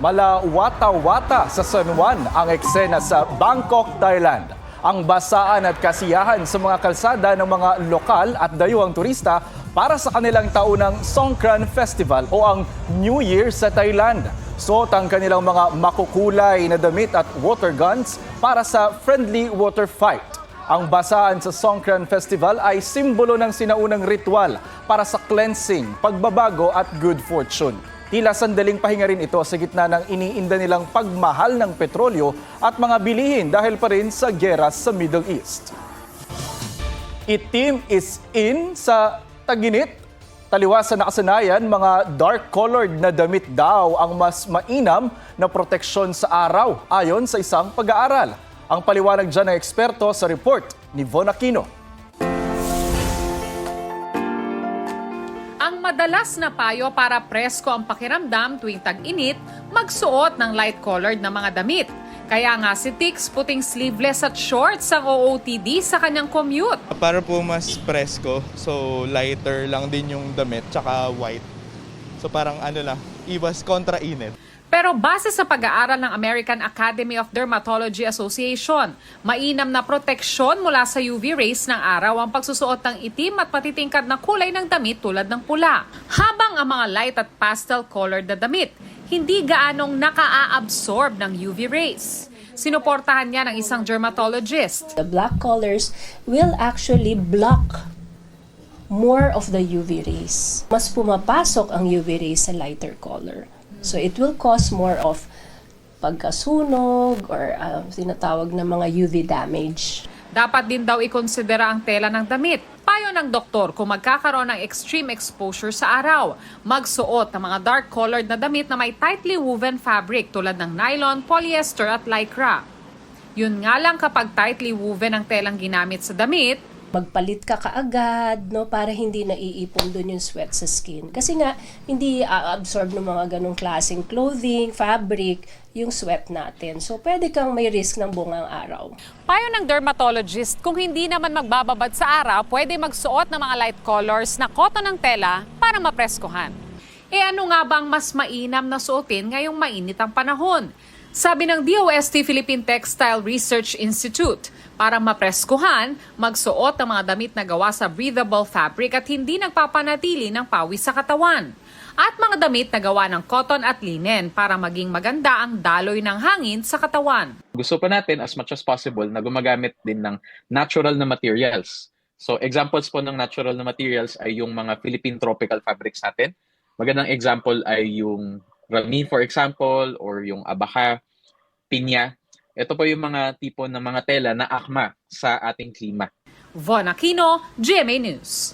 Mala wata-wata sa San Juan ang eksena sa Bangkok, Thailand. Ang basaan at kasiyahan sa mga kalsada ng mga lokal at dayuhang turista para sa kanilang taunang Songkran Festival o ang New Year sa Thailand. Suot ang kanilang mga makukulay na damit at water guns para sa friendly water fight. Ang basaan sa Songkran Festival ay simbolo ng sinaunang ritual para sa cleansing, pagbabago at good fortune. Tila sandaling pahinga rin ito sa gitna ng iniinda nilang pagmahal ng petrolyo at mga bilihin dahil pa rin sa gera sa Middle East. Itim is in sa Taginit. Taliwas sa nakasanayan, mga dark-colored na damit daw ang mas mainam na proteksyon sa araw ayon sa isang pag-aaral. Ang paliwanag dyan ng eksperto sa report ni Von Aquino. Ang madalas na payo para presko ang pakiramdam tuwing tag-init, magsuot ng light-colored na mga damit. Kaya nga si Tix puting sleeveless at shorts ang OOTD sa kanyang commute. Para po mas presko, so lighter lang din yung damit, tsaka white. So parang iwas kontra init. Pero base sa pag-aaral ng American Academy of Dermatology Association, mainam na proteksyon mula sa UV rays ng araw ang pagsusuot ng itim at patitingkad na kulay ng damit tulad ng pula. Habang ang mga light at pastel-colored na damit, hindi gaanong naka-absorb ng UV rays. Sinuportahan niya ng isang dermatologist. The black colors will actually block more of the UV rays. Mas pumapasok ang UV rays sa lighter color. So it will cause more of pagkasunog or tinatawag na mga UV damage. Dapat din daw ikonsidera ang tela ng damit. Payo ng doktor kung magkakaroon ng extreme exposure sa araw, magsuot ng mga dark-colored na damit na may tightly woven fabric tulad ng nylon, polyester at lycra. Yun nga lang kapag tightly woven ang telang ginamit sa damit, Magpalit ka kaagad, no, para hindi naiipon doon yung sweat sa skin. Kasi nga, hindi absorb ng mga ganong klaseng clothing, fabric, yung sweat natin. So, pwede kang may risk ng bungang araw. payo ng dermatologist, kung hindi naman magbababad sa araw, pwede magsuot ng mga light colors na cotton ng tela para mapreskuhan. Ano nga bang mas mainam na suotin ngayong mainit ang panahon? Sabi ng DOST Philippine Textile Research Institute, para mapreskuhan, magsuot ng mga damit na gawa sa breathable fabric at hindi nagpapanatili ng pawis sa katawan. At mga damit na gawa ng cotton at linen para maging maganda ang daloy ng hangin sa katawan. Gusto pa natin as much as possible na gumagamit din ng natural na materials. So examples po ng natural na materials ay yung mga Philippine tropical fabrics natin. Magandang example ay yung rami for example or yung abaca, pinya. Ito po yung mga tipo ng mga tela na akma sa ating klima. Von Aquino, GMA News.